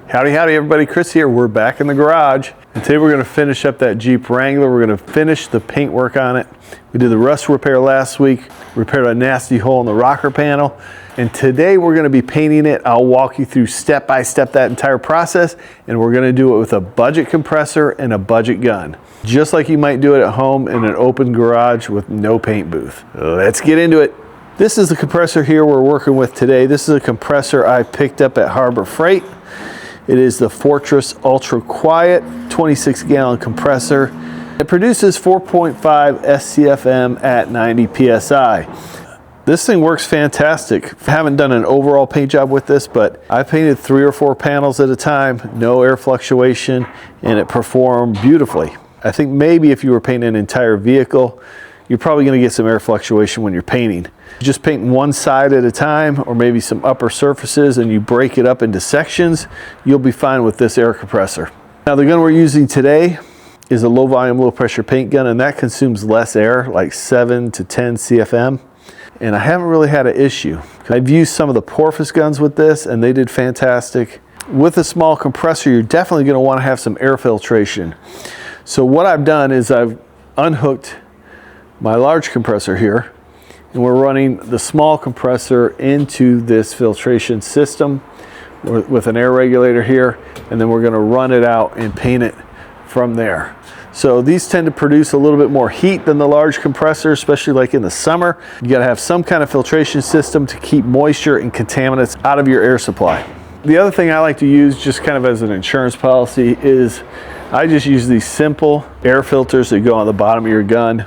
Howdy, howdy everybody, Chris here. We're back in the garage. And today we're gonna finish up that Jeep Wrangler. We're gonna finish the paint work on it. We did the rust repair last week, repaired a nasty hole in the rocker panel. And today we're gonna be painting it. I'll walk you through step by step that entire process. And we're gonna do it with a budget compressor and a budget gun. Just like you might do it at home in an open garage with no paint booth. Let's get into it. This is the compressor here we're working with today. This is a compressor I picked up at Harbor Freight. It is the Fortress Ultra Quiet 26 gallon compressor. It produces 4.5 SCFM at 90 PSI. This thing works fantastic. I haven't done an overall paint job with this, but I painted 3 or 4 panels at a time, no air fluctuation, and it performed beautifully. I think maybe if you were painting an entire vehicle, you're probably gonna get some air fluctuation when you're painting. Just paint one side at a time, or maybe some upper surfaces, and you break it up into sections, you'll be fine with this air compressor. Now the gun we're using today is a low volume, low pressure paint gun, and that consumes less air, like 7 to 10 CFM. And I haven't really had an issue. I've used some of the Porpoise guns with this, and they did fantastic. With a small compressor, you're definitely gonna wanna have some air filtration. So what I've done is I've unhooked my large compressor here, and we're running the small compressor into this filtration system with an air regulator here, and then we're going to run it out and paint it from there. So these tend to produce a little bit more heat than the large compressor, especially like in the summer. You got to have some kind of filtration system to keep moisture and contaminants out of your air supply. The other thing I like to use, just kind of as an insurance policy, is I just use these simple air filters that go on the bottom of your gun.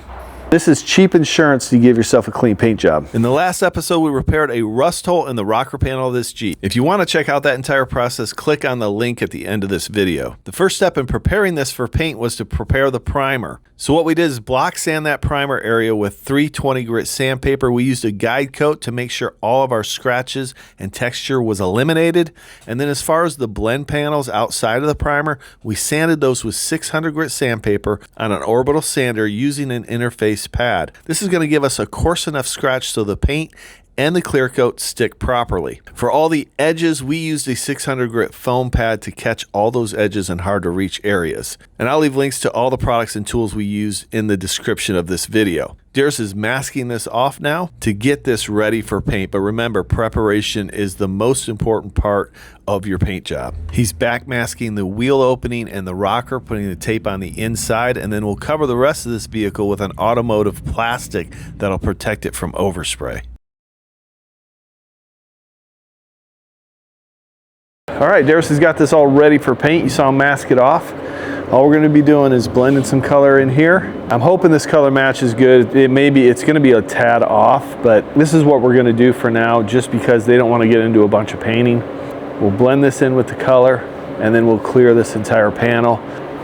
This is cheap insurance to give yourself a clean paint job. In the last episode, we repaired a rust hole in the rocker panel of this Jeep. If you want to check out that entire process, click on the link at the end of this video. The first step in preparing this for paint was to prepare the primer. So what we did is block sand that primer area with 320 grit sandpaper. We used a guide coat to make sure all of our scratches and texture was eliminated. And then as far as the blend panels outside of the primer, we sanded those with 600 grit sandpaper on an orbital sander using an interface pad. This is going to give us a coarse enough scratch so the paint and the clear coat stick properly. For all the edges, we used a 600 grit foam pad to catch all those edges in hard to reach areas. And I'll leave links to all the products and tools we use in the description of this video. Darius is masking this off now to get this ready for paint, but remember, preparation is the most important part of your paint job. He's back masking the wheel opening and the rocker, putting the tape on the inside, and then we'll cover the rest of this vehicle with an automotive plastic that'll protect it from overspray. All right, Darius has got this all ready for paint. You saw him mask it off. All we're gonna be doing is blending some color in here. I'm hoping this color match is good. It's gonna be a tad off, but this is what we're gonna do for now, just because they don't wanna get into a bunch of painting. We'll blend this in with the color, and then we'll clear this entire panel.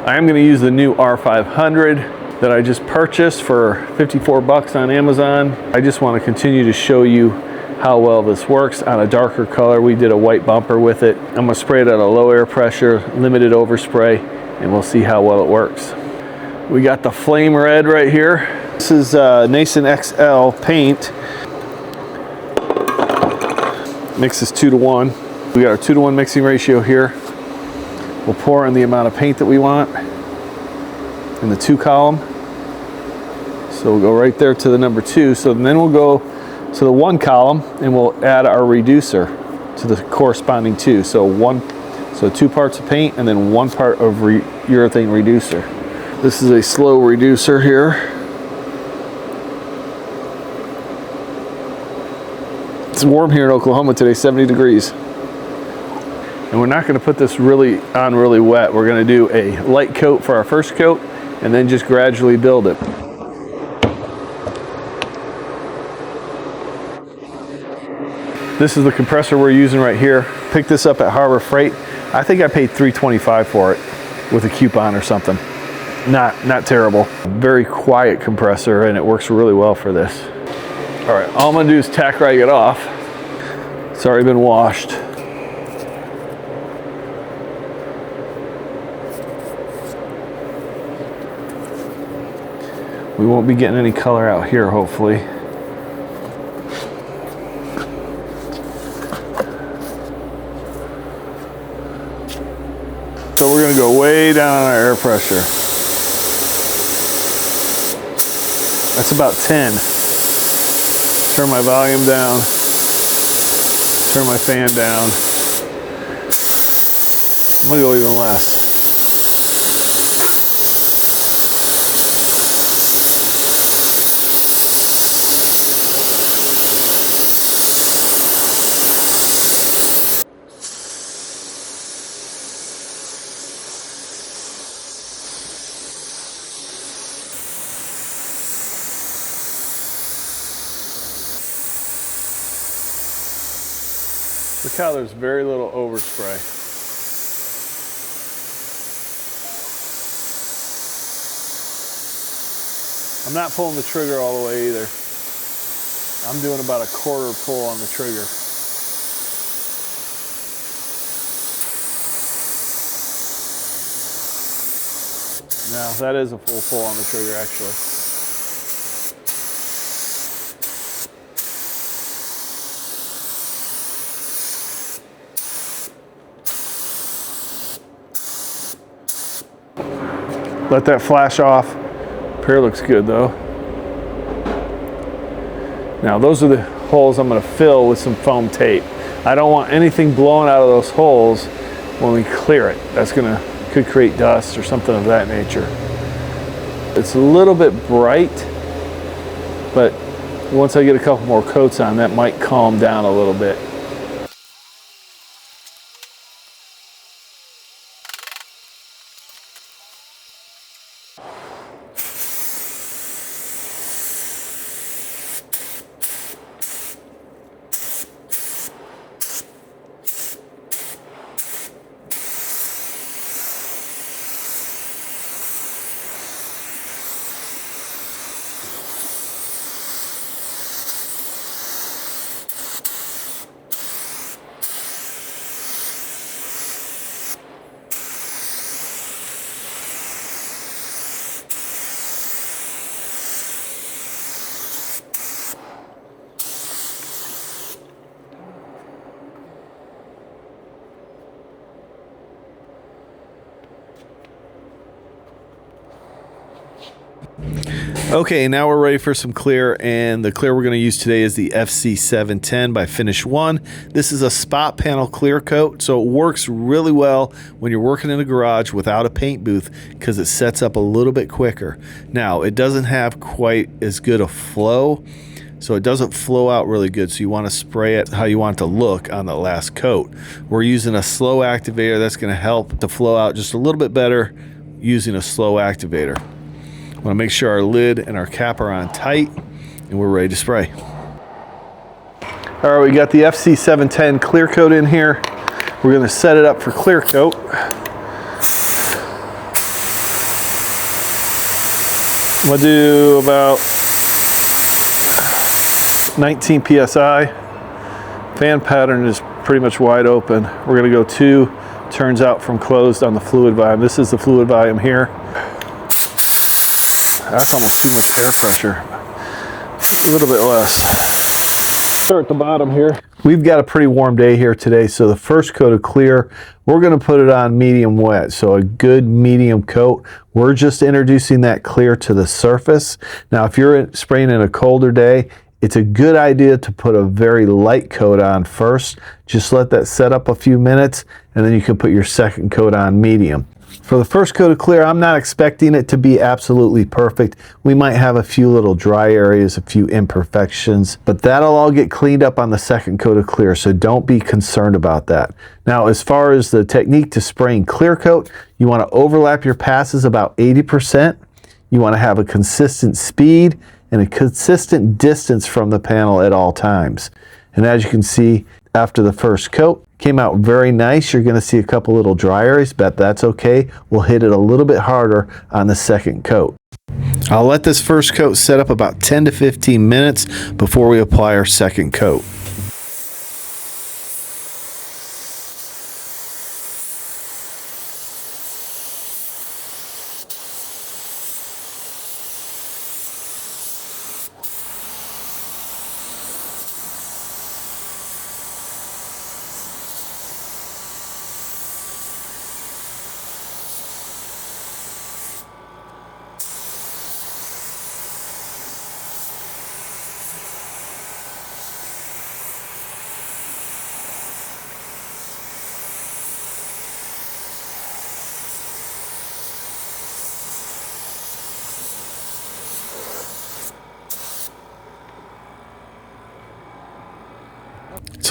I am gonna use the new R500 that I just purchased for 54 bucks on Amazon. I just wanna continue to show you how well this works on a darker color. We did a white bumper with it. I'm gonna spray it at a low air pressure, limited overspray, and we'll see how well it works. We got the flame red right here. This is Nason XL paint. Mix is 2-to-1. We got our 2-to-1 mixing ratio here. We'll pour in the amount of paint that we want in the 2 column. So we'll go right there to the number 2. So then we'll go to the 1 column, and we'll add our reducer to the corresponding 2. So 2 parts of paint and then 1 part of urethane reducer. This is a slow reducer here. It's warm here in Oklahoma today, 70 degrees. And we're not going to put this really wet. We're going to do a light coat for our first coat and then just gradually build it. This is the compressor we're using right here. Picked this up at Harbor Freight. I think I paid $3.25 for it with a coupon or something. Not terrible. Very quiet compressor, and it works really well for this. All right, all I'm gonna do is tack rag it off. It's already been washed. We won't be getting any color out here, hopefully. So we're gonna go way down on our air pressure. That's about 10. Turn my volume down. Turn my fan down. I'm gonna go even less. Look how there's very little overspray. I'm not pulling the trigger all the way either. I'm doing about a quarter pull on the trigger. Now that is a full pull on the trigger actually. Let that flash off. Repair looks good though. Now those are the holes I'm going to fill with some foam tape. I don't want anything blowing out of those holes when we clear it. That's could create dust or something of that nature. It's a little bit bright, but once I get a couple more coats on, that might calm down a little bit. Okay, now we're ready for some clear, and the clear we're going to use today is the FC710 by Finish One. This is a spot panel clear coat, so it works really well when you're working in a garage without a paint booth because it sets up a little bit quicker. Now, it doesn't have quite as good a flow, so it doesn't flow out really good, so you want to spray it how you want it to look on the last coat. We're using a slow activator that's going to help to flow out just a little bit better using a slow activator. Want to make sure our lid and our cap are on tight, and we're ready to spray. All right, we got the FC710 clear coat in here. We're going to set it up for clear coat. We'll do about 19 psi. Fan pattern is pretty much wide open. We're going to go 2 turns out from closed on the fluid volume. This is the fluid volume here. That's almost too much air pressure. A little bit less. Start at the bottom here. We've got a pretty warm day here today, so the first coat of clear, we're going to put it on medium wet, so a good medium coat. We're just introducing that clear to the surface. Now, if you're spraying in a colder day, it's a good idea to put a very light coat on first. Just let that set up a few minutes, and then you can put your second coat on medium. For the first coat of clear, I'm not expecting it to be absolutely perfect. We might have a few little dry areas, a few imperfections, but that'll all get cleaned up on the second coat of clear, so don't be concerned about that. Now, as far as the technique to spraying clear coat, you want to overlap your passes about 80%. You want to have a consistent speed and a consistent distance from the panel at all times. And as you can see, after the first coat, came out very nice. You're going to see a couple little dry areas, but that's okay. We'll hit it a little bit harder on the second coat. I'll let this first coat set up about 10 to 15 minutes before we apply our second coat.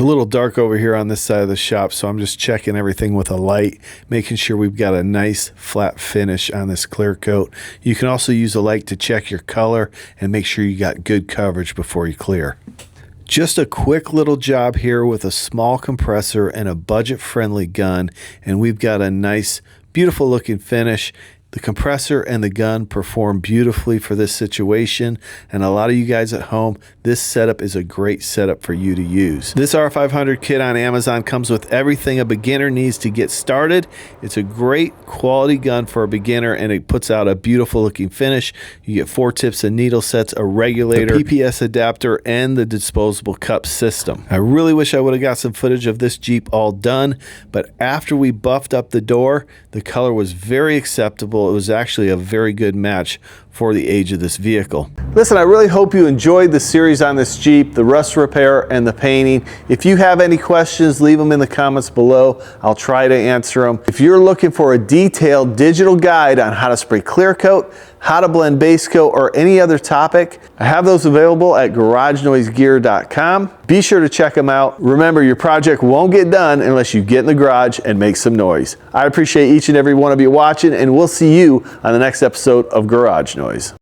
a little dark over here on this side of the shop, so I'm just checking everything with a light, making sure we've got a nice flat finish on this clear coat. You can also use a light to check your color and make sure you got good coverage before you clear. Just a quick little job here with a small compressor and a budget-friendly gun, and we've got a nice, beautiful looking finish. The compressor and the gun perform beautifully for this situation, and a lot of you guys at home, this setup is a great setup for you to use. This R500 kit on Amazon comes with everything a beginner needs to get started. It's a great quality gun for a beginner, and it puts out a beautiful looking finish. You get 4 tips and needle sets, a regulator, a PPS adapter, and the disposable cup system. I really wish I would have got some footage of this Jeep all done, but after we buffed up the door, the color was very acceptable. It was actually a very good match for the age of this vehicle. Listen, I really hope you enjoyed the series on this Jeep, the rust repair and the painting. If you have any questions, leave them in the comments below. I'll try to answer them. If you're looking for a detailed digital guide on how to spray clear coat, how to blend base coat, or any other topic, I have those available at GarageNoiseGear.com. Be sure to check them out. Remember, your project won't get done unless you get in the garage and make some noise. I appreciate each and every one of you watching, and we'll see you on the next episode of Garage Noise.